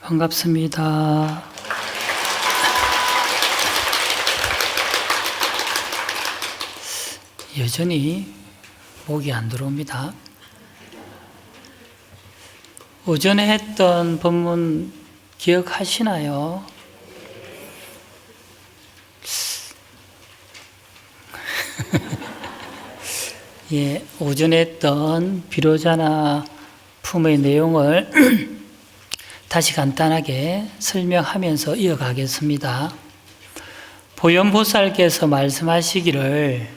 반갑습니다. 여전히 목이 안 들어옵니다. 오전에 했던 본문 기억하시나요? 예, 오전에 했던 비로자나 품의 내용을 다시 간단하게 설명하면서 이어가겠습니다. 보현보살께서 말씀하시기를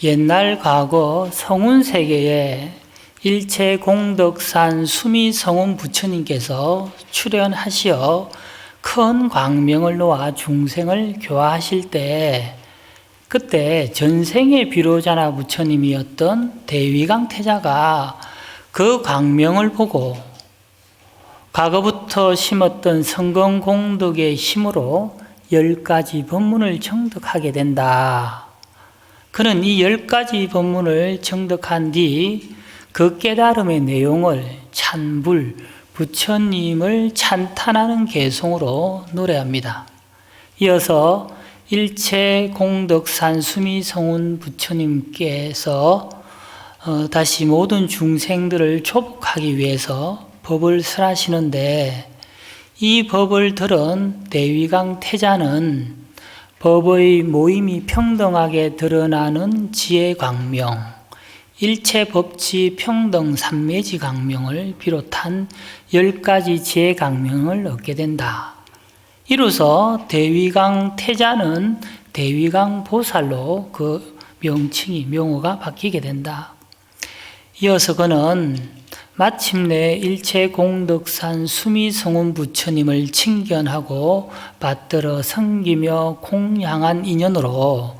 옛날 과거 성운세계에 일체공덕산 수미성운 부처님께서 출현하시어 큰 광명을 놓아 중생을 교화하실 때 그때 전생의 비로자나 부처님이었던 대위강태자가 그 광명을 보고 과거부터 심었던 성공공덕의 힘으로 10가지 법문을 정득하게 된다. 그는 이 10가지 법문을 정득한 뒤 그 깨달음의 내용을 찬불, 부처님을 찬탄하는 개송으로 노래합니다. 이어서 일체공덕산 수미성운 부처님께서 다시 모든 중생들을 조복하기 위해서 법을 설하시는데 이 법을 들은 대위강 태자는 법의 모임이 평등하게 드러나는 지혜 광명, 일체 법치 평등 삼매지 광명을 비롯한 10가지 지혜 광명을 얻게 된다. 이로써 대위강 태자는 대위강 보살로 그 명호가 바뀌게 된다. 이어서 그는 마침내 일체공덕산 수미성운 부처님을 칭견하고 받들어 섬기며 공양한 인연으로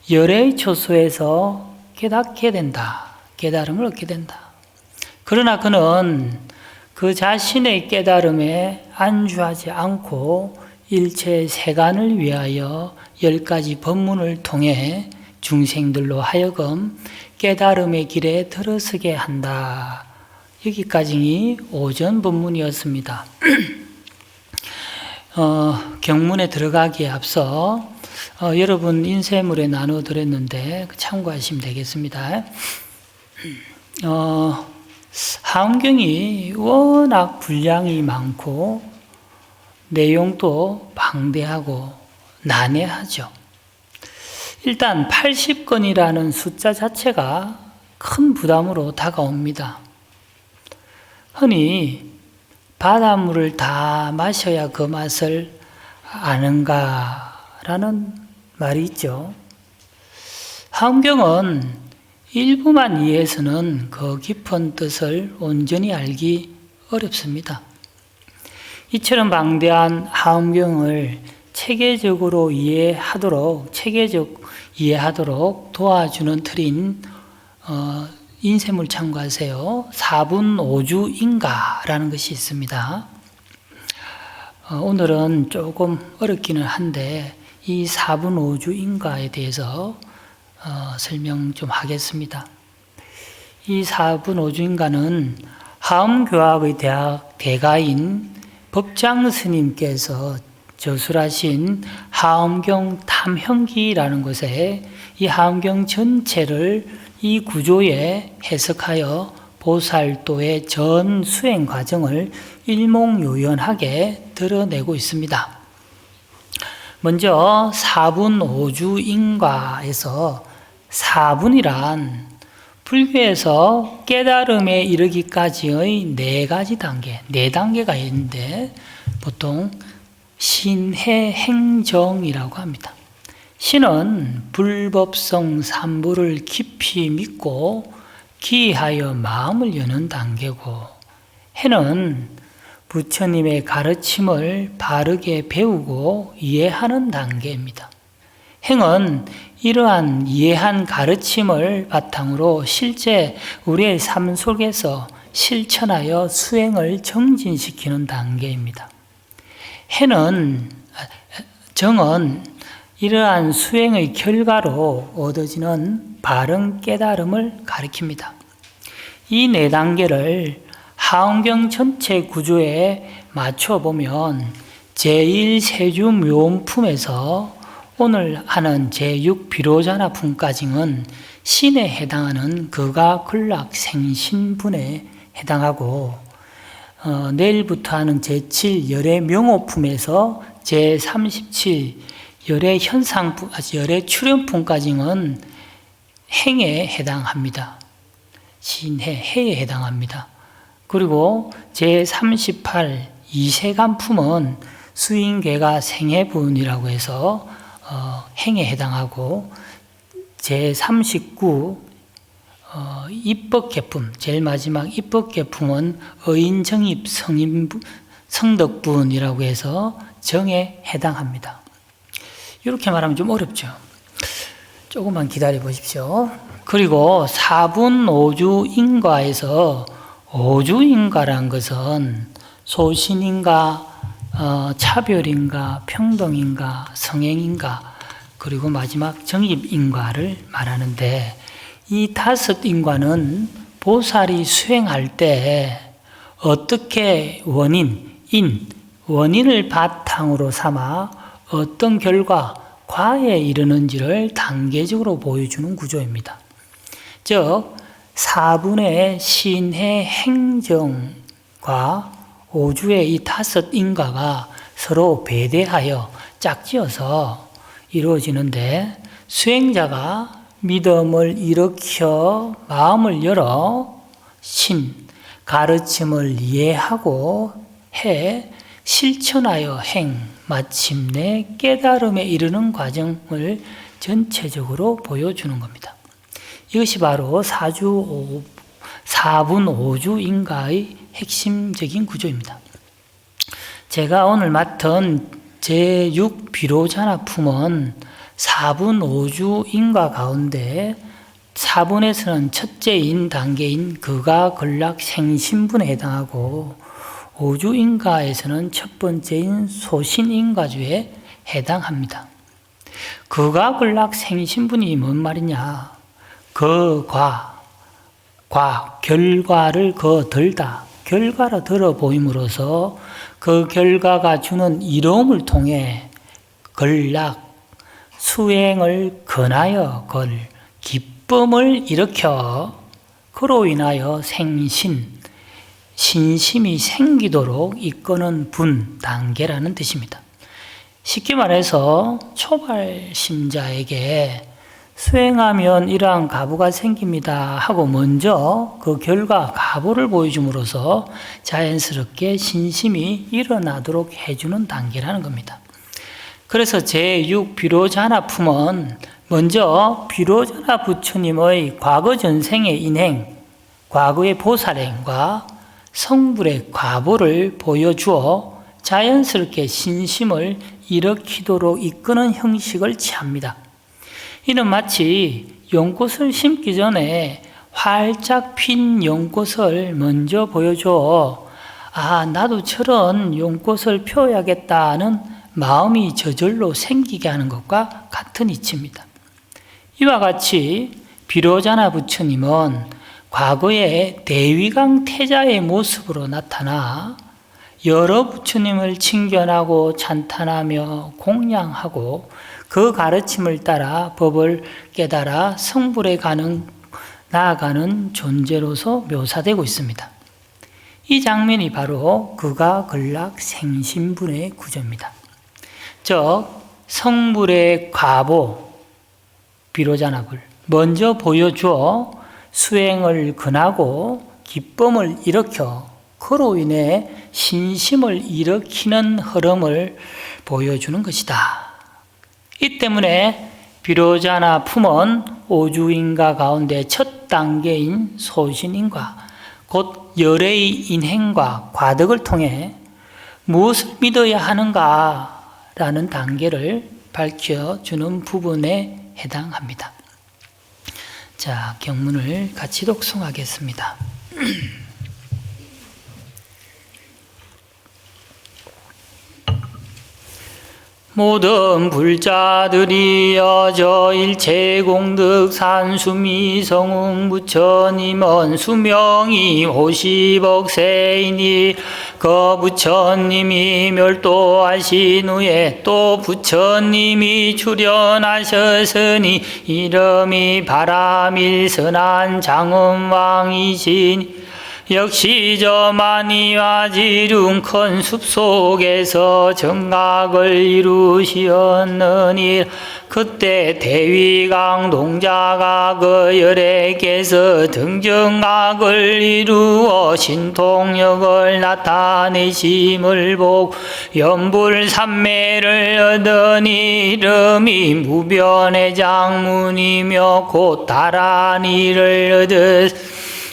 열의 초소에서 깨닫게 된다. 깨달음을 얻게 된다. 그러나 그는 그 자신의 깨달음에 안주하지 않고 일체 세간을 위하여 10가지 법문을 통해 중생들로 하여금 깨달음의 길에 들어서게 한다. 여기까지 오전 법문이었습니다. 경문에 들어가기에 앞서 여러분 인쇄물에 나눠 드렸는데 참고하시면 되겠습니다. 하엄경이 워낙 분량이 많고 내용도 방대하고 난해하죠. 일단 80건이라는 숫자 자체가 큰 부담으로 다가옵니다. 흔히 바닷물을 다 마셔야 그 맛을 아는가라는 말이 있죠. 하엄경은 일부만 이해해서는 그 깊은 뜻을 온전히 알기 어렵습니다. 이처럼 방대한 하엄경을 체계적 이해하도록 도와주는 틀인 인쇄물 참고하세요. 4분5주인가라는 것이 있습니다. 오늘은 조금 어렵기는 한데 이 4분5주인가에 대해서 설명 좀 하겠습니다. 이 4분5주인가는 하엄교학의 대가인 법장 스님께서 저술하신 하엄경 탐형기라는 것에 이 하엄경 전체를 이 구조에 해석하여 보살도의 전 수행 과정을 일목요연하게 드러내고 있습니다. 먼저 4분5주인과에서 4분이란 불교에서 깨달음에 이르기까지의 4단계가 있는데 보통 신해 행정이라고 합니다. 신은 불법성 삼부를 깊이 믿고 기하여 마음을 여는 단계고, 해는 부처님의 가르침을 바르게 배우고 이해하는 단계입니다. 행은 이러한 이해한 가르침을 바탕으로 실제 우리의 삶 속에서 실천하여 수행을 정진시키는 단계입니다. 정은 이러한 수행의 결과로 얻어지는 바른 깨달음을 가리킵니다. 이 4단계를 하엄경 전체 구조에 맞춰보면 제1세주묘품에서 오늘 하는 제6비로자나품까지는 신에 해당하는 극악근락생신분에 해당하고 내일부터 하는 제7열애명호품에서 제37 열애현상품, 열애출현품까지는 행에 해당합니다. 신해, 해에 해당합니다. 그리고 제38 이세간품은 수인계가 생해분이라고 해서 행에 해당하고 제39 입법계품, 제일 마지막 입법계품은 의인정입 성덕분이라고 해서 정에 해당합니다. 이렇게 말하면 좀 어렵죠. 조금만 기다려 보십시오. 그리고 4분 5주 인과에서 5주 인과란 것은 소신인가, 차별인가, 평등인가, 성행인가, 그리고 마지막 정입인과를 말하는데, 이 5인과는 보살이 수행할 때 어떻게 원인을 바탕으로 삼아 어떤 결과, 과에 이르는지를 단계적으로 보여주는 구조입니다. 즉 4분의 신해 행정과 5주의 이 5인과가 서로 배대하여 짝지어서 이루어지는데, 수행자가 믿음을 일으켜 마음을 열어 가르침을 이해하고 해 실천하여 마침내 깨달음에 이르는 과정을 전체적으로 보여주는 겁니다. 이것이 바로 4분 5주 인가의 핵심적인 구조입니다. 제가 오늘 맡은 제6비로자나품은 4분 5주 인가 가운데 4분에서는 첫째인 단계인 극악근락생신분에 해당하고 5주 인가에서는 첫 번째인 소신인가주에 해당합니다. 극악근락생신분이 뭔 말이냐? 결과를 들다, 결과로 들어 보임으로써 그 결과가 주는 이로움을 통해 수행을 근하여 기쁨을 일으켜 그로 인하여 신심이 생기도록 이끄는 단계라는 뜻입니다. 쉽게 말해서 초발심자에게 수행하면 이러한 가부가 생깁니다 하고 먼저 그 결과 가부를 보여줌으로써 자연스럽게 신심이 일어나도록 해주는 단계라는 겁니다. 그래서 제6비로자나품은 먼저 비로자나 부처님의 과거 전생의 인행, 과거의 보살행과 성불의 과보를 보여주어 자연스럽게 신심을 일으키도록 이끄는 형식을 취합니다. 이는 마치 연꽃을 심기 전에 활짝 핀 연꽃을 먼저 보여줘 나도 저런 연꽃을 펴야겠다는 마음이 저절로 생기게 하는 것과 같은 이치입니다. 이와 같이 비로자나 부처님은 과거에 대위강 태자의 모습으로 나타나 여러 부처님을 칭견하고 찬탄하며 공양하고 그 가르침을 따라 법을 깨달아 성불에 나아가는 존재로서 묘사되고 있습니다. 이 장면이 바로 극악근락생신분의 구조입니다. 즉 성불의 과보 비로자나불 먼저 보여주어 수행을 근하고 기쁨을 일으켜 그로 인해 신심을 일으키는 흐름을 보여주는 것이다. 이 때문에 비로자나 품은 5주인가 가운데 첫 단계인 소신인과 곧 열애의 인행과 과덕을 통해 무엇을 믿어야 하는가라는 단계를 밝혀주는 부분에 해당합니다. 자, 경문을 같이 독송하겠습니다. 모든 불자들이 여저 일체 공덕 산수미 성웅 부처님은 수명이 50억 세이니 그 부처님이 멸도하신 후에 또 부처님이 출현하셨으니 이름이 바람일선한 장엄왕이신 역시 저 만이와 지륜 큰 숲속에서 정각을 이루시었느니 그때 대위강 동자가 그 열애께서 등정각을 이루어 신통력을 나타내심을 보고 연불삼매를 얻으니 이름이 무변의 장문이며 곧 다란이를 얻으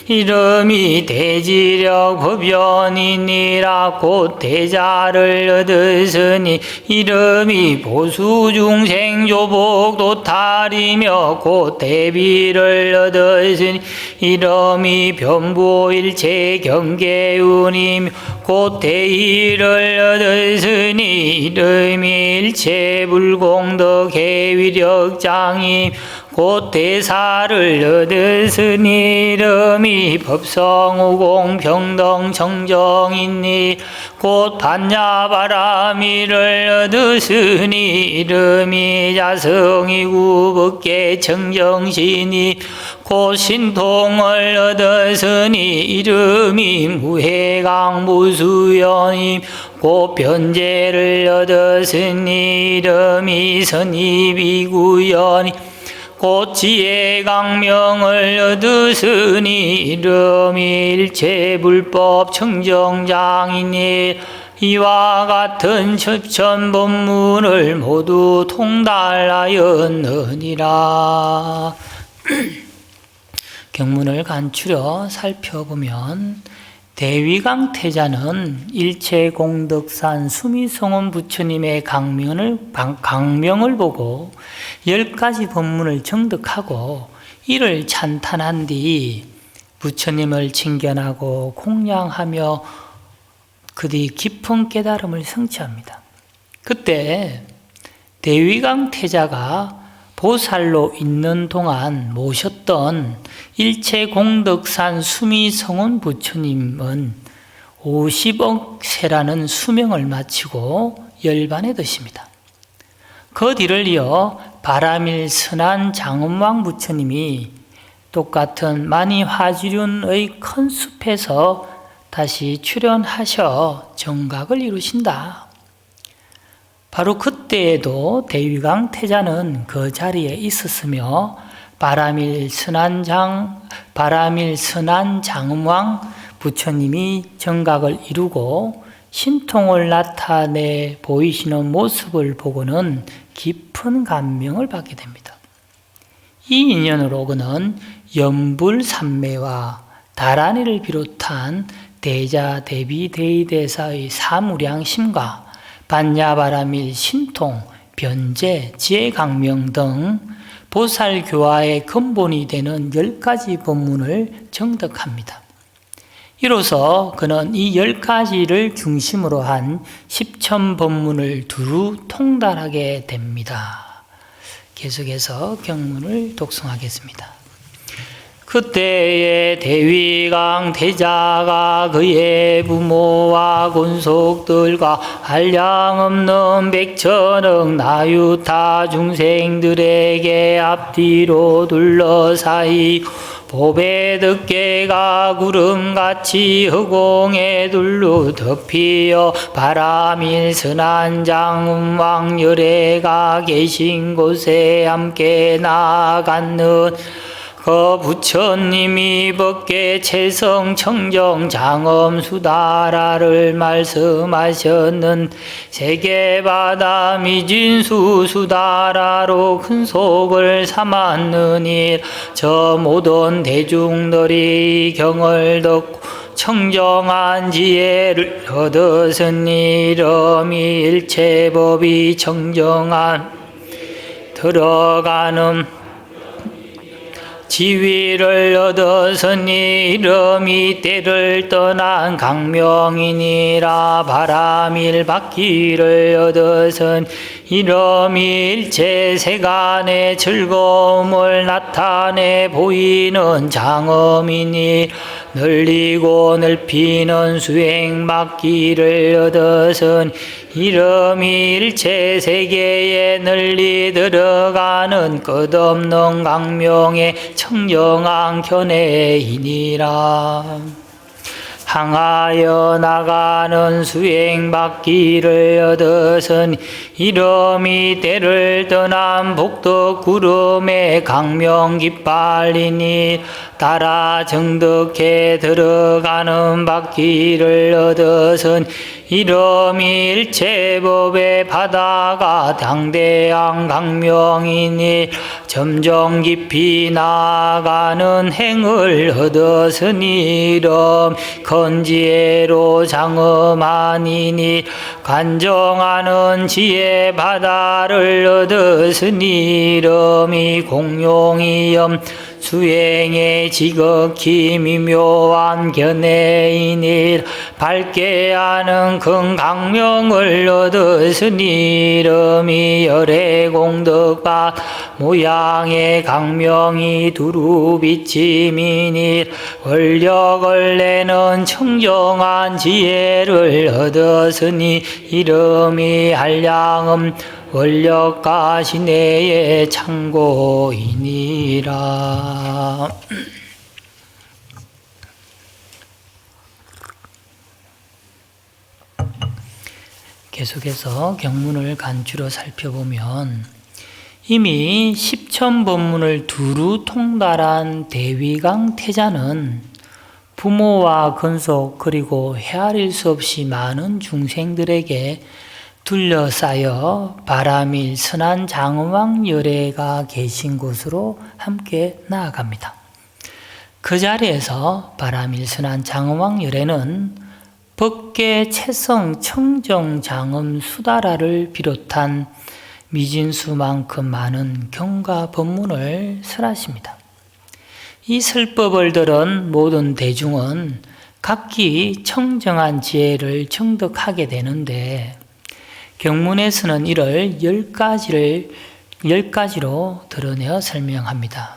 이름이 대지력 법연이니라 곧 대자를 얻으으니 이름이 보수중생 조복 도탈이며 곧 대비를 얻으으니 이름이 변보일체 경계운이며 곧 대의를 얻으으니 이름이 일체 불공덕 해위력장이 곧 대사를 얻으으니 이름이 법성우공 평등 정정이니 곧 반야바라미를 얻으으니 이름이 자성이구 법계 정정신이 곧 신통을 얻으으니 이름이 무해강 무수연임 곧 변제를 얻으으니 이름이 선입이구연이 곧 지혜 강명을 얻으으니 이름이 일체 불법 청정장이니 이와 같은 십천법문을 모두 통달하였느니라. 경문을 간추려 살펴보면 대위강태자는 일체공덕산 수미성원 부처님의 강명을 보고 10가지 법문을 정득하고 이를 찬탄한 뒤 부처님을 칭견하고 공양하며 그 뒤 깊은 깨달음을 성취합니다. 그때 대위강태자가 보살로 있는 동안 모셨던 일체공덕산 수미성원 부처님은 50억 세라는 수명을 마치고 열반에 드십니다. 그 뒤를 이어 바람일선한 장엄왕 부처님이 똑같은 만이화지륜의 큰 숲에서 다시 출현하셔 정각을 이루신다. 바로 그때에도 대위강태자는 그 자리에 있었으며 바람일선한 장엄왕 부처님이 정각을 이루고 신통을 나타내 보이시는 모습을 보고는 깊은 감명을 받게 됩니다. 이 인연으로 그는 연불삼매와 다란이를 비롯한 대자, 대비, 대의대사의 사무량심과 반야바라밀, 신통, 변제, 지혜강명 등 보살교화의 근본이 되는 10가지 법문을 정득합니다. 이로써 그는 이 10가지를 중심으로 한 십천법문을 두루 통달하게 됩니다. 계속해서 경문을 독송하겠습니다. 그때에 대위강 태자가 그의 부모와 군속들과 한량없는 백천억 나유타 중생들에게 앞뒤로 둘러싸이 보배득계가 구름같이 허공에 둘러 덮이어 바람일선한 장엄왕 열애가 계신 곳에 함께 나아갔는 그 부처님이 법계 체성 청정 장엄 수다라를 말씀하셨는 세계바다 미진수 수다라로 큰 속을 삼았느니 저 모든 대중들이 경을 듣고 청정한 지혜를 얻었으니 이름이 일체법이 청정한 들어가는 지위를 얻었으니 이름이 때를 떠난 강명이니라. 바람일 받기를 얻었은 이름이 일체 세간의 즐거움을 나타내 보이는 장엄이니 널리고 넓히는 수행막기를 얻어선 이름이 일체 세계에 널리 들어가는 끝없는 강명의 청정한 견해이니라. 향하여 나가는 수행받기를 얻어선 이름이 때를 떠난 복덕 구름의 강명 깃발이니 따라 정덕해 들어가는 받기를 얻어선 이름이 일체법의 바다가 당대한 강명이니 점점 깊이 나아가는 행을 얻어선 이름 건지혜로 장엄하니니 간정하는 지혜 바다를 얻으신 이름이 공용이염 수행의 지극히 미묘한 견해이니 밝게 하는 큰 강명을 얻으신 이름이 열의 공덕밭 모양의 강명이 두루 비침이니 원력을 내는 청정한 지혜를 얻었으니 이름이 한량음 원력과 신혜의 창고이니라. 계속해서 경문을 간추려 살펴보면 이미 십천법문을 두루 통달한 대위강 태자는 부모와 근속 그리고 헤아릴 수 없이 많은 중생들에게 둘러싸여 바람일 선한 장엄왕 열애가 계신 곳으로 함께 나아갑니다. 그 자리에서 바람일 선한 장엄왕 열애는 법계 채성 청정 장엄 수다라를 비롯한 미진수만큼 많은 경과 법문을 설하십니다. 이 설법을 들은 모든 대중은 각기 청정한 지혜를 정득하게 되는데 경문에서는 이를 10가지로 드러내어 설명합니다.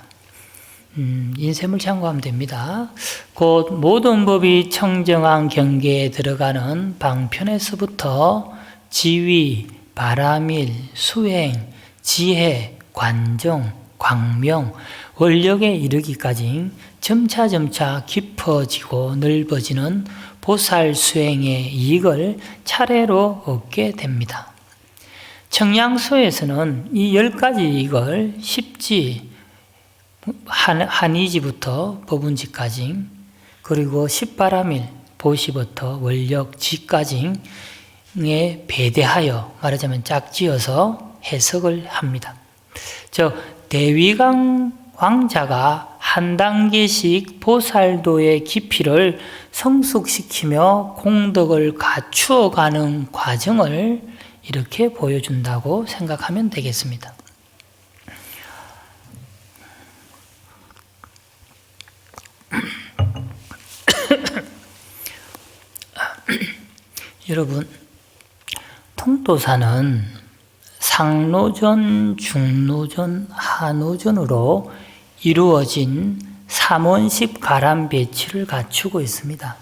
인셈을 참고하면 됩니다. 곧 모든 법이 청정한 경계에 들어가는 방편에서부터 지위, 바람일, 수행, 지혜, 관정, 광명, 원력에 이르기까지 점차점차 깊어지고 넓어지는 보살 수행의 이익을 차례로 얻게 됩니다. 청량소에서는 이 10가지 이익을 십지, 한의지부터 법운지까지 그리고 십바람일, 보시부터 원력, 지까지에 배대하여 말하자면 짝지어서 해석을 합니다. 즉 대위강 왕자가 한 단계씩 보살도의 깊이를 성숙시키며 공덕을 갖추어가는 과정을 이렇게 보여준다고 생각하면 되겠습니다. 여러분, 통도사는 상노전, 중노전, 하노전으로 이루어진 3원식 가람 배치를 갖추고 있습니다.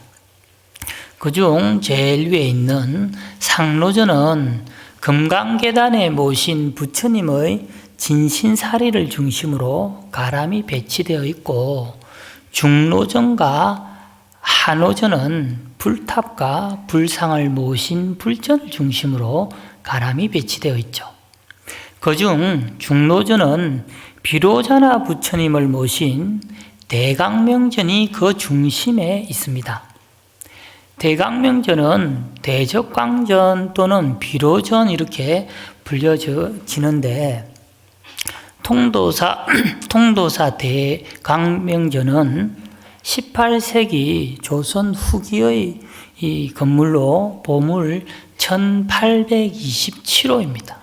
그중 제일 위에 있는 상노전은 금강계단에 모신 부처님의 진신사리를 중심으로 가람이 배치되어 있고, 중노전과 하노전은 불탑과 불상을 모신 불전을 중심으로 가람이 배치되어 있죠. 그중 중노전은 비로자나 부처님을 모신 대강명전이 그 중심에 있습니다. 대강명전은 대적광전 또는 비로전 이렇게 불려지는데 통도사 대강명전은 18세기 조선 후기의 이 건물로 보물 1827호입니다.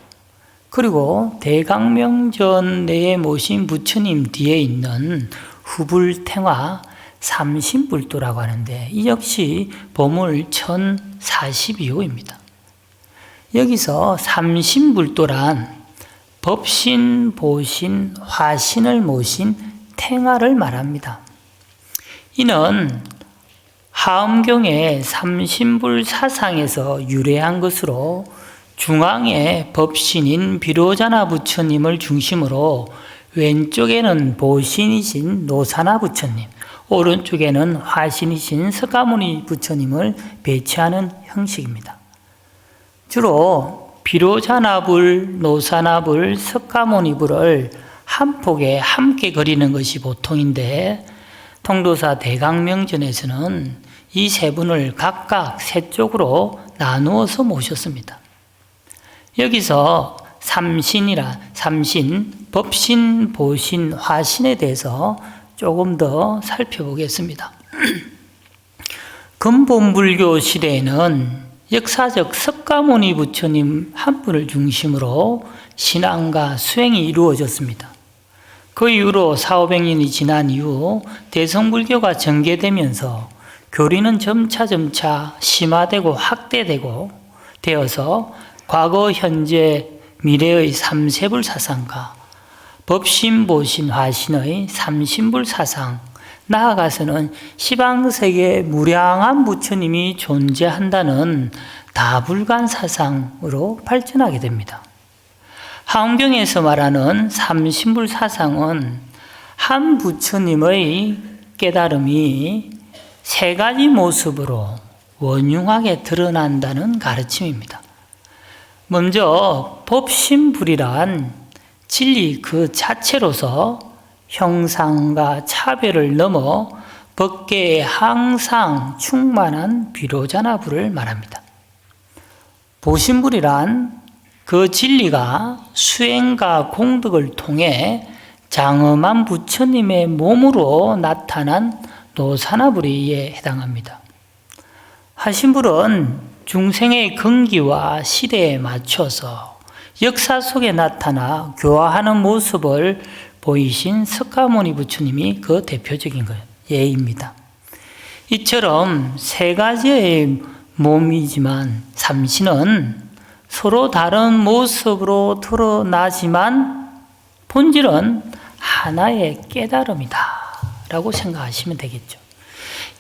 그리고 대강명전 내에 모신 부처님 뒤에 있는 후불탱화 삼신불도라고 하는데 이 역시 보물 1042호입니다. 여기서 삼신불도란 법신, 보신, 화신을 모신 탱화를 말합니다. 이는 하엄경의 삼신불 사상에서 유래한 것으로 중앙에 법신인 비로자나 부처님을 중심으로 왼쪽에는 보신이신 노사나 부처님, 오른쪽에는 화신이신 석가모니 부처님을 배치하는 형식입니다. 주로 비로자나불, 노사나불, 석가모니불을 한 폭에 함께 그리는 것이 보통인데 통도사 대강명전에서는 이 세 분을 각각 세 쪽으로 나누어서 모셨습니다. 여기서 삼신, 법신, 보신, 화신에 대해서 조금 더 살펴보겠습니다. 근본불교 시대에는 역사적 석가모니 부처님 한 분을 중심으로 신앙과 수행이 이루어졌습니다. 그 이후로 400~500년이 지난 이후 대성불교가 전개되면서 교리는 점차 심화되고 확대되고 되어서 과거, 현재, 미래의 삼세불 사상과 법신, 보신, 화신의 삼신불 사상, 나아가서는 시방세계에 무량한 부처님이 존재한다는 다불간 사상으로 발전하게 됩니다. 하엄경에서 말하는 삼신불 사상은 한 부처님의 깨달음이 세 가지 모습으로 원흉하게 드러난다는 가르침입니다. 먼저 법신불이란 진리 그 자체로서 형상과 차별을 넘어 법계에 항상 충만한 비로자나불을 말합니다. 보신불이란 그 진리가 수행과 공덕을 통해 장엄한 부처님의 몸으로 나타난 노사나불이에 해당합니다. 화신불은 중생의 근기와 시대에 맞춰서 역사 속에 나타나 교화하는 모습을 보이신 석가모니 부처님이 그 대표적인 예입니다. 이처럼 세 가지의 몸이지만 삼신은 서로 다른 모습으로 드러나지만 본질은 하나의 깨달음이다 라고 생각하시면 되겠죠.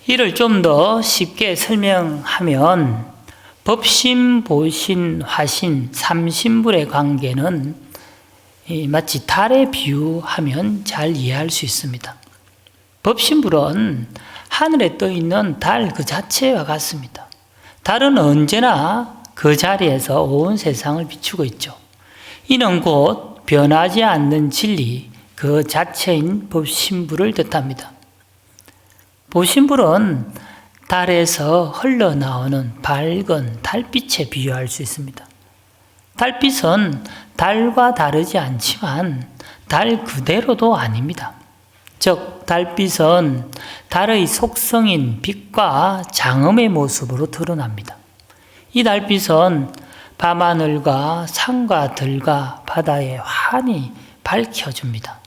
이를 좀 더 쉽게 설명하면 법신, 보신, 화신, 삼신불의 관계는 마치 달에 비유하면 잘 이해할 수 있습니다. 법신불은 하늘에 떠 있는 달 그 자체와 같습니다. 달은 언제나 그 자리에서 온 세상을 비추고 있죠. 이는 곧 변하지 않는 진리 그 자체인 법신불을 뜻합니다. 보신불은 달에서 흘러나오는 밝은 달빛에 비유할 수 있습니다. 달빛은 달과 다르지 않지만 달 그대로도 아닙니다. 즉 달빛은 달의 속성인 빛과 장엄의 모습으로 드러납니다. 이 달빛은 밤하늘과 산과 들과 바다에 환히 밝혀줍니다.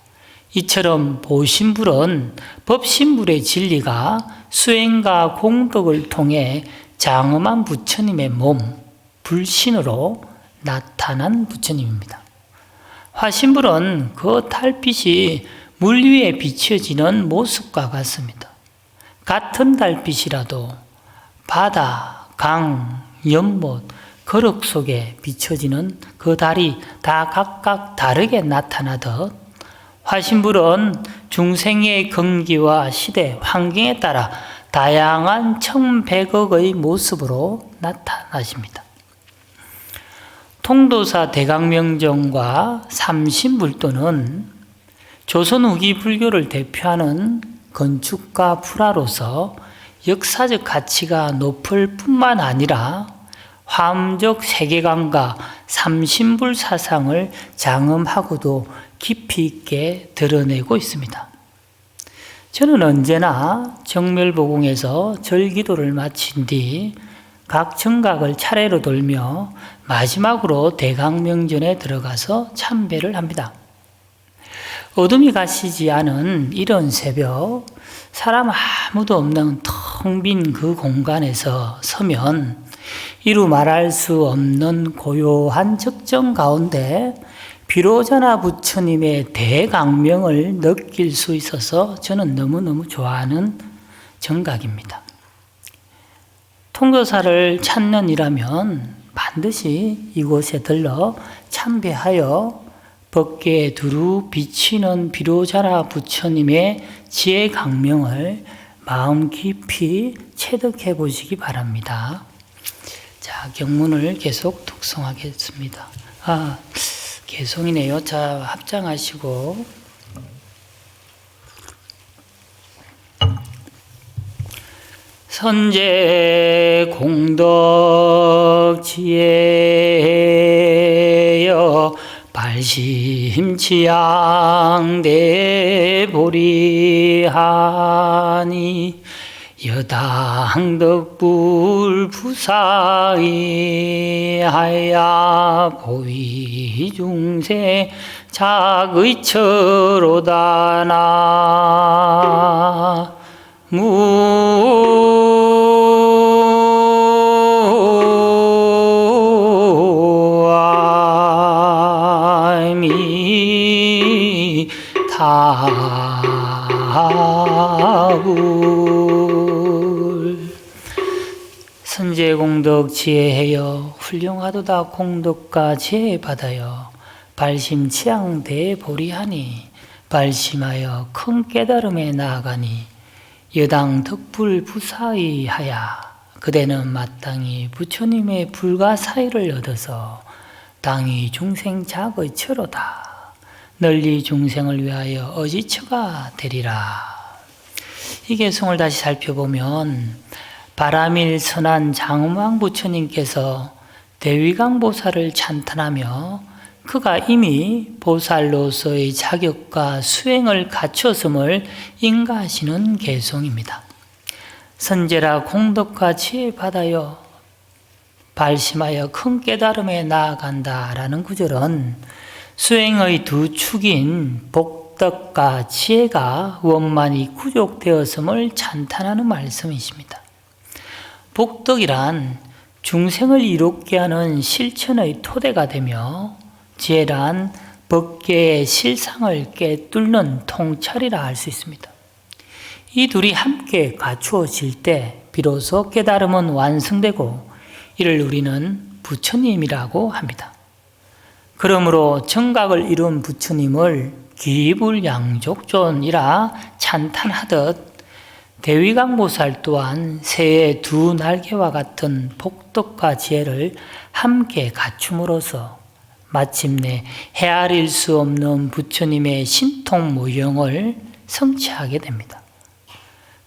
이처럼 보신불은 법신불의 진리가 수행과 공덕을 통해 장엄한 부처님의 몸, 불신으로 나타난 부처님입니다. 화신불은 그 달빛이 물 위에 비춰지는 모습과 같습니다. 같은 달빛이라도 바다, 강, 연못, 거룩 속에 비춰지는 그 달이 다 각각 다르게 나타나듯 화신불은 중생의 근기와 시대, 환경에 따라 다양한 천백억의 모습으로 나타나십니다. 통도사 대강명정과 삼신불도는 조선 후기 불교를 대표하는 건축가 불화로서 역사적 가치가 높을 뿐만 아니라 화엄적 세계관과 삼신불 사상을 장엄하고도 깊이 있게 드러내고 있습니다. 저는 언제나 정멸보궁에서 절기도를 마친 뒤 각 정각을 차례로 돌며 마지막으로 대강명전에 들어가서 참배를 합니다. 어둠이 가시지 않은 이런 새벽, 사람 아무도 없는 텅 빈 그 공간에서 서면 이루 말할 수 없는 고요한 적정 가운데 비로자나 부처님의 대강명을 느낄 수 있어서 저는 너무너무 좋아하는 정각입니다. 통도사를 찾는 이라면 반드시 이곳에 들러 참배하여 법계에 두루 비치는 비로자라 부처님의 지혜 강명을 마음 깊이 체득해 보시기 바랍니다. 자, 경문을 계속 독송하겠습니다. 개송이네요. 자, 합장하시고. 선제 공덕 지혜여 발심치양 대보리하니 여당덕불 부사의하야 보위중생 작의처로다 나무아미타불 선제공덕 지혜하여 훌륭하도다 공덕과 지혜 받아요 발심치양 대보리하니 발심하여 큰 깨달음에 나아가니 여당 덕불 부사의하야 그대는 마땅히 부처님의 불과 사의를 얻어서 당이 중생 작의 처로다 널리 중생을 위하여 어지처가 되리라. 이 개송을 다시 살펴보면 바라밀 선한 장엄왕 부처님께서 대위강 보살을 찬탄하며 그가 이미 보살로서의 자격과 수행을 갖췄음을 인가하시는 개송입니다. 선제라 공덕과 지혜 받아요 발심하여 큰 깨달음에 나아간다라는 구절은 수행의 두 축인 복덕과 지혜가 원만히 구족되었음을 찬탄하는 말씀이십니다. 복덕이란 중생을 이롭게 하는 실천의 토대가 되며 지혜란 법계의 실상을 꿰뚫는 통찰이라 할 수 있습니다. 이 둘이 함께 갖추어질 때 비로소 깨달음은 완성되고 이를 우리는 부처님이라고 합니다. 그러므로 정각을 이룬 부처님을 기불양족존이라 찬탄하듯 대위강보살 또한 새의 두 날개와 같은 복덕과 지혜를 함께 갖춤으로써 마침내 헤아릴 수 없는 부처님의 신통무용을 성취하게 됩니다.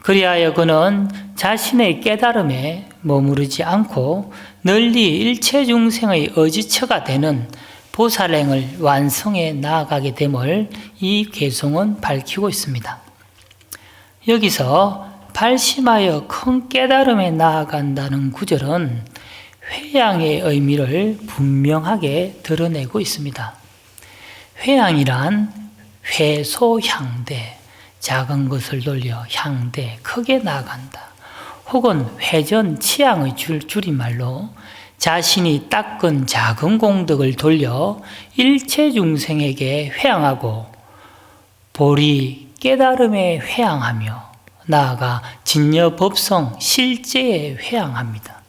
그리하여 그는 자신의 깨달음에 머무르지 않고 널리 일체 중생의 어지처가 되는 보살행을 완성해 나아가게 됨을 이 개송은 밝히고 있습니다. 여기서 발심하여 큰 깨달음에 나아간다는 구절은 회양의 의미를 분명하게 드러내고 있습니다. 회양이란 회소향대, 작은 것을 돌려 향대, 크게 나아간다. 혹은 회전치양의 줄임말로 자신이 닦은 작은 공덕을 돌려 일체 중생에게 회양하고 보리 깨달음에 회양하며 나아가 진여법성 실제에 회양합니다.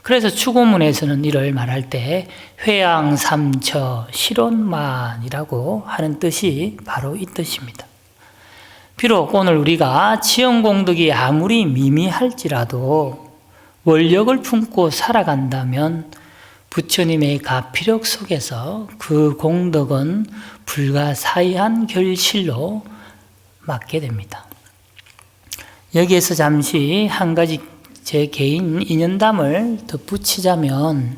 그래서 추구문에서는 이를 말할 때 회양삼처 실원만이라고 하는 뜻이 바로 이 뜻입니다. 비록 오늘 우리가 지연공덕이 아무리 미미할지라도 원력을 품고 살아간다면 부처님의 가피력 속에서 그 공덕은 불가사의한 결실로 맞게 됩니다. 여기에서 잠시 한 가지 제 개인 인연담을 덧붙이자면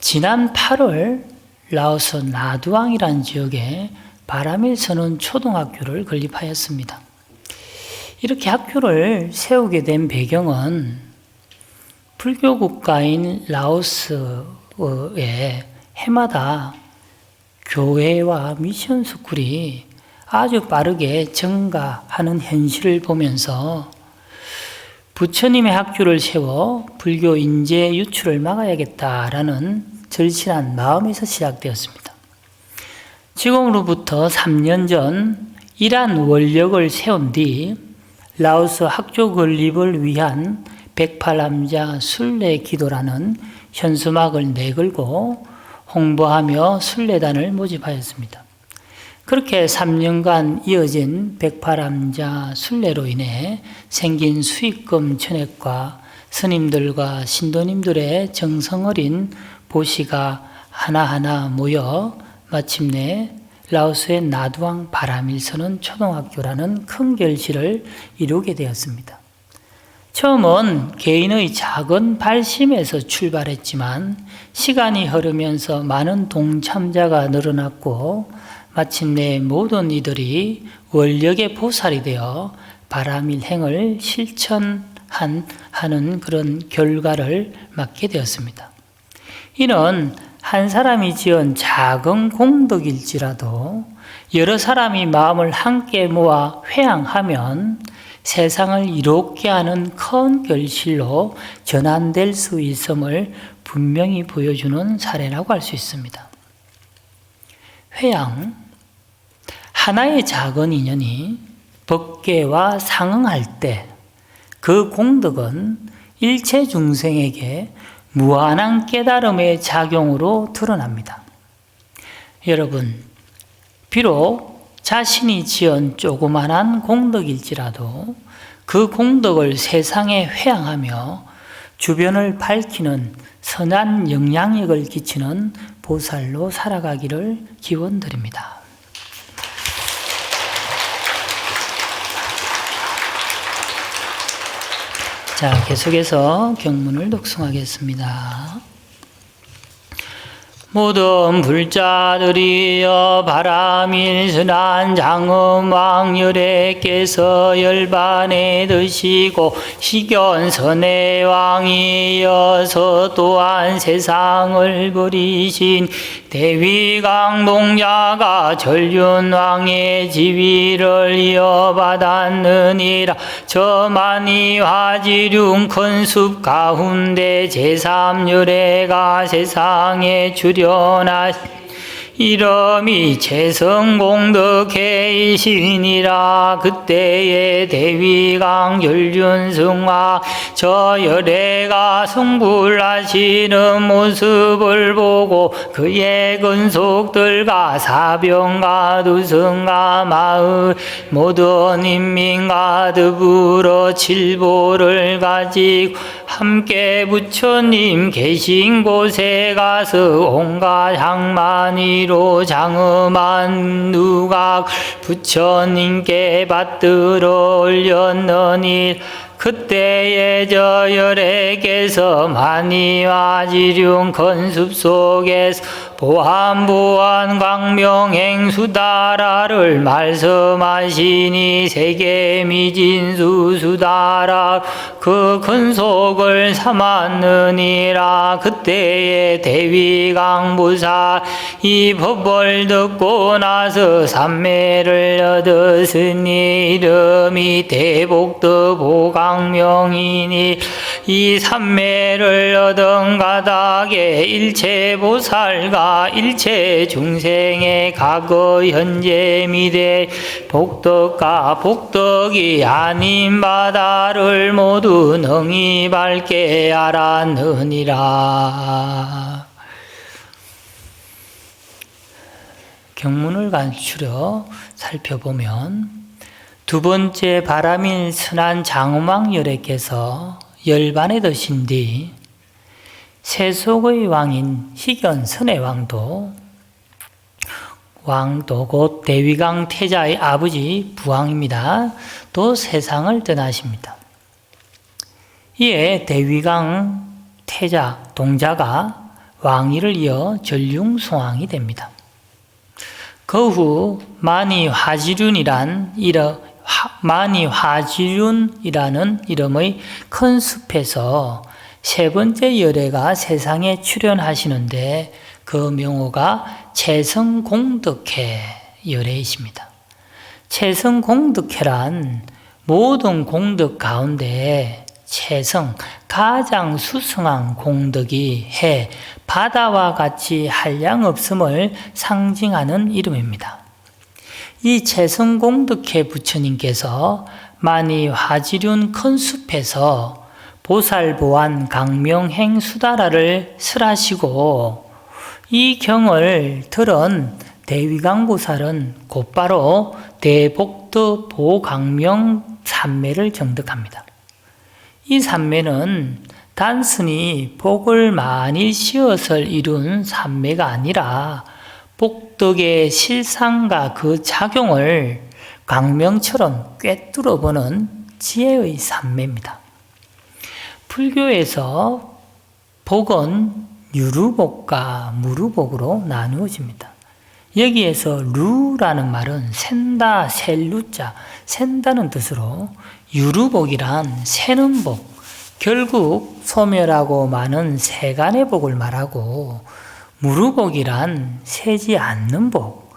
지난 8월 라오스 나두앙이라는 지역에 바라밀 선원 초등학교를 건립하였습니다. 이렇게 학교를 세우게 된 배경은 불교 국가인 라오스에 해마다 교회와 미션 스쿨이 아주 빠르게 증가하는 현실을 보면서 부처님의 학교를 세워 불교 인재 유출을 막아야겠다라는 절실한 마음에서 시작되었습니다. 지금으로부터 3년 전 이란 원력을 세운 뒤 라오스 학교 건립을 위한 108남자 순례 기도라는 현수막을 내걸고 홍보하며 순례단을 모집하였습니다. 그렇게 3년간 이어진 108남자 순례로 인해 생긴 수익금 전액과 스님들과 신도님들의 정성어린 보시가 하나하나 모여 마침내 라오스의 나두왕 바라밀선언 초등학교라는 큰 결실을 이루게 되었습니다. 처음은 개인의 작은 발심에서 출발했지만 시간이 흐르면서 많은 동참자가 늘어났고 마침내 모든 이들이 원력의 보살이 되어 바라밀행을 실천하는 그런 결과를 맞게 되었습니다. 이는 한 사람이 지은 작은 공덕일지라도 여러 사람이 마음을 함께 모아 회향하면 세상을 이롭게 하는 큰 결실로 전환될 수 있음을 분명히 보여주는 사례라고 할 수 있습니다. 회향, 하나의 작은 인연이 법계와 상응할 때 그 공덕은 일체 중생에게 무한한 깨달음의 작용으로 드러납니다. 여러분, 비록 자신이 지은 조그만한 공덕일지라도 그 공덕을 세상에 회양하며 주변을 밝히는 선한 영향력을 끼치는 보살로 살아가기를 기원드립니다. 자, 계속해서 경문을 독송하겠습니다. 모든 불자들이여 바라밀선한 장엄왕열애께서 열반에 드시고 시견선의 왕이여서 또한 세상을 버리신 대위강동자가 전륜왕의 지위를 이어받았느니라. 저만이 화지륜 큰 숲 가운데 제3열애가 세상에 출현하시 이름이 재성공덕회이시니라. 그때의 대위강 연륜승화 저 열애가 성불하시는 모습을 보고 그의 근속들과 사병과 두성과 마을 모든 인민과 더불어 칠보를 가지고 함께 부처님 계신 곳에 가서 온갖 향만이로 장엄한 누각 부처님께 받들어 올렸느니 그때에 저 열애께서 만이와지륜 큰 숲 속에서 보안보안 광명행수다라를 말씀하시니 세계미진수수다라 그 근속을 삼았느니라. 그때에 대위강보살 이 법을 듣고 나서 삼매를 얻었으니 이름이 대복도 보강명이니 이 삼매를 얻은 가닥에 일체 보살과 일체 중생의 과거 현재 미래 복덕과 복덕이 아닌 바다를 모두 능히 밝게 알았느니라. 경문을 간추려 살펴보면 두 번째 바라밀 선한 장엄왕 열애께서 열반에 드신 뒤 세속의 왕인 희견 선의 왕도 곧 대위강 태자의 아버지 부왕입니다. 또 세상을 떠나십니다. 이에 대위강 태자 동자가 왕위를 이어 전륜승왕이 됩니다. 그 후 만이화지륜이라는 이름의 큰 숲에서 세 번째 열애가 세상에 출현하시는데 그 명호가 채성공덕회 열애이십니다. 채성공덕회란 모든 공덕 가운데 채성, 가장 수승한 공덕이 해, 바다와 같이 한량없음을 상징하는 이름입니다. 이 채성공덕회 부처님께서 만이 화지륜 큰 숲에서 보살보안 강명행 수다라를 설하시고 이 경을 들은 대위강보살은 곧바로 대복덕 보강명 삼매를 정득합니다. 이 삼매는 단순히 복을 많이 씌어설 이룬 삼매가 아니라 복덕의 실상과 그 작용을 강명처럼 꿰뚫어보는 지혜의 삼매입니다. 불교에서 복은 유루복과 무루복으로 나누어집니다. 여기에서 루라는 말은 샌다, 셀루자, 샌다는 뜻으로 유루복이란 새는 복, 결국 소멸하고 마는 세간의 복을 말하고 무루복이란 새지 않는 복,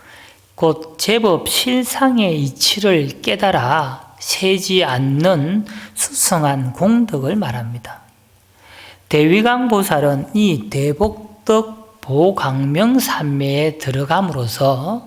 곧 제법 실상의 이치를 깨달아 새지 않는 수성한 공덕을 말합니다. 대위강보살은 이 대복덕 보강명삼매에 들어감으로써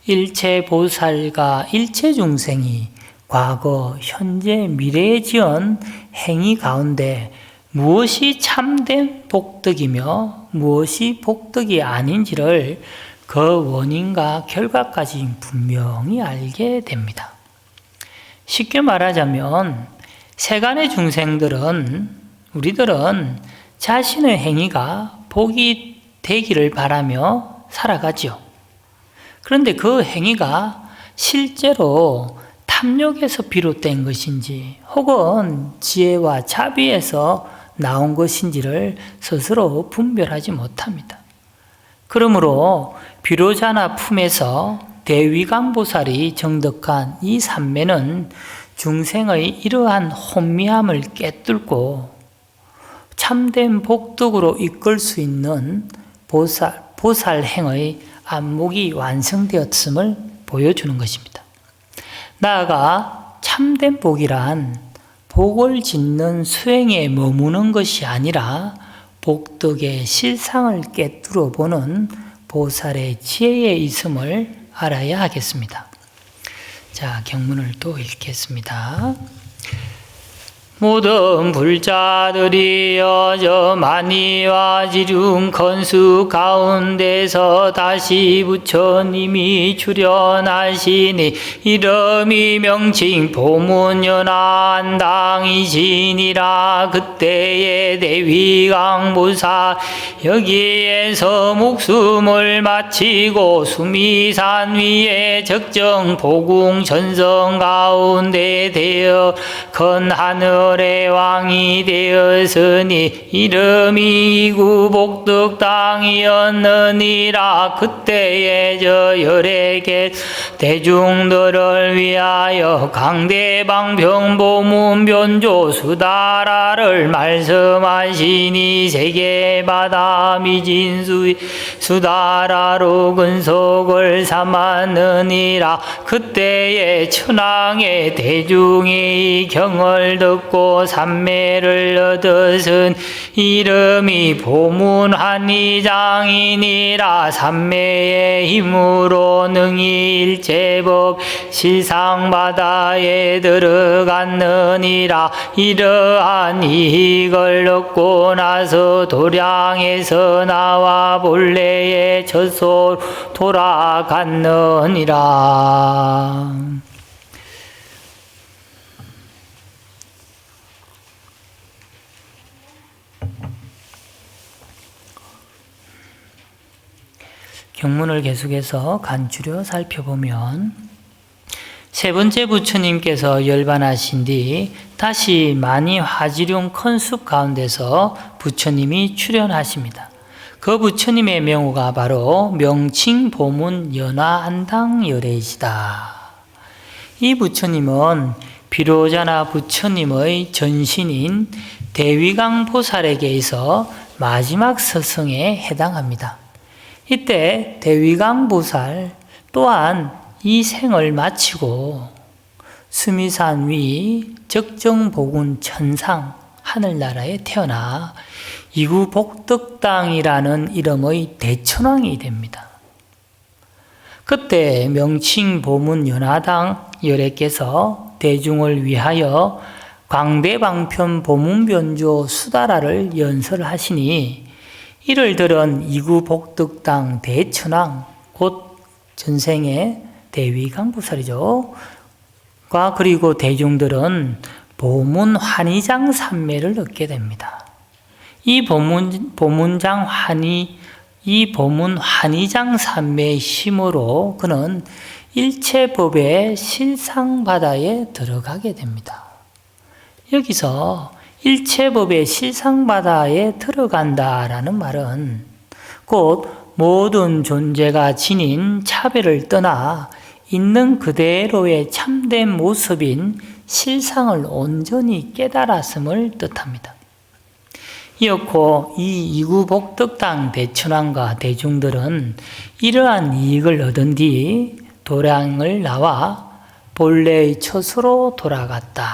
일체보살과 일체중생이 과거, 현재, 미래에 지은 행위 가운데 무엇이 참된 복덕이며 무엇이 복덕이 아닌지를 그 원인과 결과까지 분명히 알게 됩니다. 쉽게 말하자면 세간의 중생들은 우리들은 자신의 행위가 복이 되기를 바라며 살아가지요. 그런데 그 행위가 실제로 탐욕에서 비롯된 것인지 혹은 지혜와 자비에서 나온 것인지를 스스로 분별하지 못합니다. 그러므로 비로자나 품에서 대위강보살이 정득한 이 삼매는 중생의 이러한 혼미함을 깨뚫고 참된 복덕으로 이끌 수 있는 보살행의 안목이 완성되었음을 보여주는 것입니다. 나아가 참된 복이란 복을 짓는 수행에 머무는 것이 아니라 복덕의 실상을 깨뚫어 보는 보살의 지혜에 있음을 알아야 하겠습니다. 자, 경문을 또 읽겠습니다. 모든 불자들이 여저 만이와 지륜 건수 가운데서 다시 부처님이 출현하시니 이름이 명칭 보문연한당이시니라. 그때의 대위강보살 여기에서 목숨을 마치고 수미산 위에 적정 보궁 전성 가운데 되어 건하늘 왕이 되었으니 이름이 이구복덕 땅이었느니라. 그때에 저 열애계 대중들을 위하여 강대방평보문 변조 수다라를 말씀하시니 세계바다 미진수 수다라로 근속을 삼았느니라. 그때에 천황의 대중이 경을 듣고 삼매를 얻었은 이름이 보문한의장이니라. 삼매의 힘으로 능히 일체법 실상바다에 들어갔느니라. 이러한 이익을 얻고 나서 도량에서 나와 본래의 젖소로 돌아갔느니라. 경문을 계속해서 간추려 살펴보면 세 번째 부처님께서 열반하신 뒤 다시 많이 화지룡 큰 숲 가운데서 부처님이 출현하십니다. 그 부처님의 명호가 바로 명칭보문 연화한당열애이시다. 이 부처님은 비로자나 부처님의 전신인 대위강보살에게서 마지막 서성에 해당합니다. 이때 대위강보살 또한 이 생을 마치고 수미산 위 적정보군 천상 하늘나라에 태어나 이구복덕당이라는 이름의 대천왕이 됩니다. 그때 명칭보문 연화당 열애께서 대중을 위하여 광대방편 보문변조 수다라를 연설하시니 이를 들은 이구복덕당 대천왕 곧 전생의 대위강부살이죠. 그리고 대중들은 보문환희장 삼매를 얻게 됩니다. 이 보문환희장 삼매의 힘으로 그는 일체법의 실상바다에 들어가게 됩니다. 여기서 일체법의 실상바다에 들어간다라는 말은 곧 모든 존재가 지닌 차별을 떠나 있는 그대로의 참된 모습인 실상을 온전히 깨달았음을 뜻합니다. 이었고 이 이구복덕당 대천왕과 대중들은 이러한 이익을 얻은 뒤 도량을 나와 본래의 처소로 돌아갔다.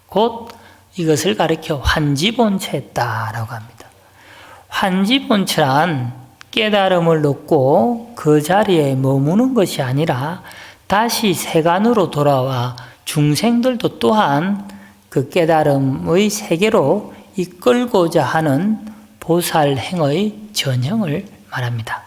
곧 이것을 가리켜 환지본체했다라고 합니다. 환지본체란 깨달음을 얻고 그 자리에 머무는 것이 아니라 다시 세간으로 돌아와 중생들도 또한 그 깨달음의 세계로 이끌고자 하는 보살행의 전형을 말합니다.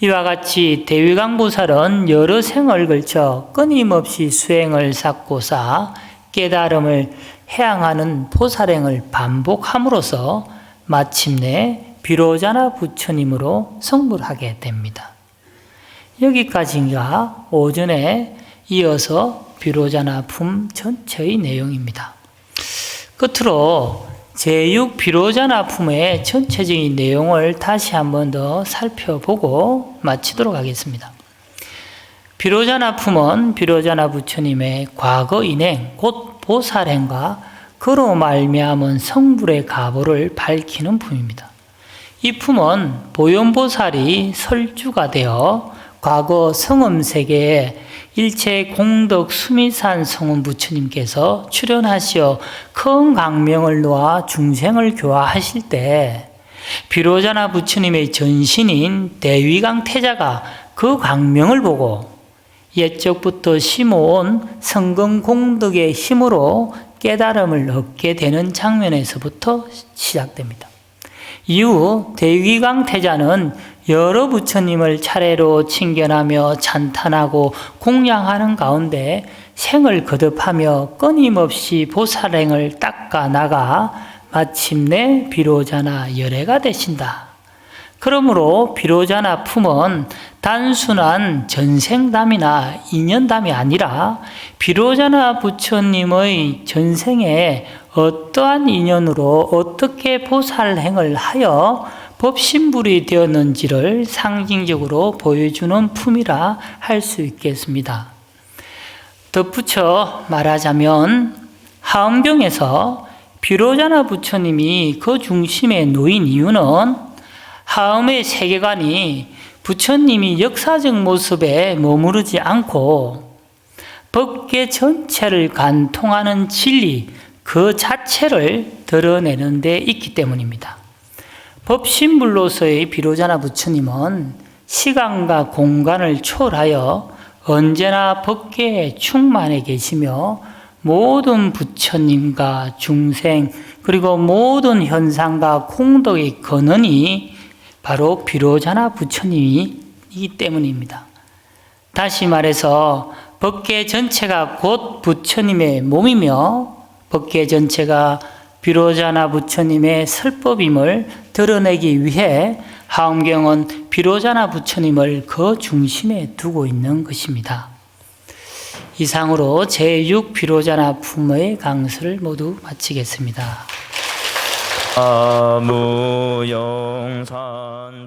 이와 같이 대위강보살은 여러 생을 걸쳐 끊임없이 수행을 쌓고사 깨달음을 해양하는 보살행을 반복함으로써 마침내 비로자나 부처님으로 성불하게 됩니다. 여기까지가 오전에 이어서 비로자나 품 전체의 내용입니다. 끝으로 제6 비로자나 품의 전체적인 내용을 다시 한 번 더 살펴보고 마치도록 하겠습니다. 비로자나 품은 비로자나 부처님의 과거 인행 곧 보살행과 그로 말미암은 성불의 가보를 밝히는 품입니다. 이 품은 보현보살이 설주가 되어 과거 성음세계에 일체 공덕 수미산 성운 부처님께서 출연하시어 큰 강명을 놓아 중생을 교화하실 때 비로자나 부처님의 전신인 대위강 태자가 그 강명을 보고 옛적부터 심어온 성근 공덕의 힘으로 깨달음을 얻게 되는 장면에서부터 시작됩니다. 이후 대위강 태자는 여러 부처님을 차례로 칭견하며 찬탄하고 공양하는 가운데 생을 거듭하며 끊임없이 보살행을 닦아 나가 마침내 비로자나 열애가 되신다. 그러므로 비로자나 품은 단순한 전생담이나 인연담이 아니라 비로자나 부처님의 전생에 어떠한 인연으로 어떻게 보살행을 하여 법신불이 되었는지를 상징적으로 보여주는 품이라 할 수 있겠습니다. 덧붙여 말하자면 하엄경에서 비로자나 부처님이 그 중심에 놓인 이유는 하엄의 세계관이 부처님이 역사적 모습에 머무르지 않고 법계 전체를 관통하는 진리 그 자체를 드러내는 데 있기 때문입니다. 법신불로서의 비로자나 부처님은 시간과 공간을 초월하여 언제나 법계에 충만해 계시며 모든 부처님과 중생 그리고 모든 현상과 공덕의 근원이 바로 비로자나 부처님이기 때문입니다. 다시 말해서 법계 전체가 곧 부처님의 몸이며 법계 전체가 비로자나 부처님의 설법임을 드러내기 위해 하엄경은 비로자나 부처님을 그 중심에 두고 있는 것입니다. 이상으로 제6 비로자나 품의 강수를 모두 마치겠습니다. 아무영산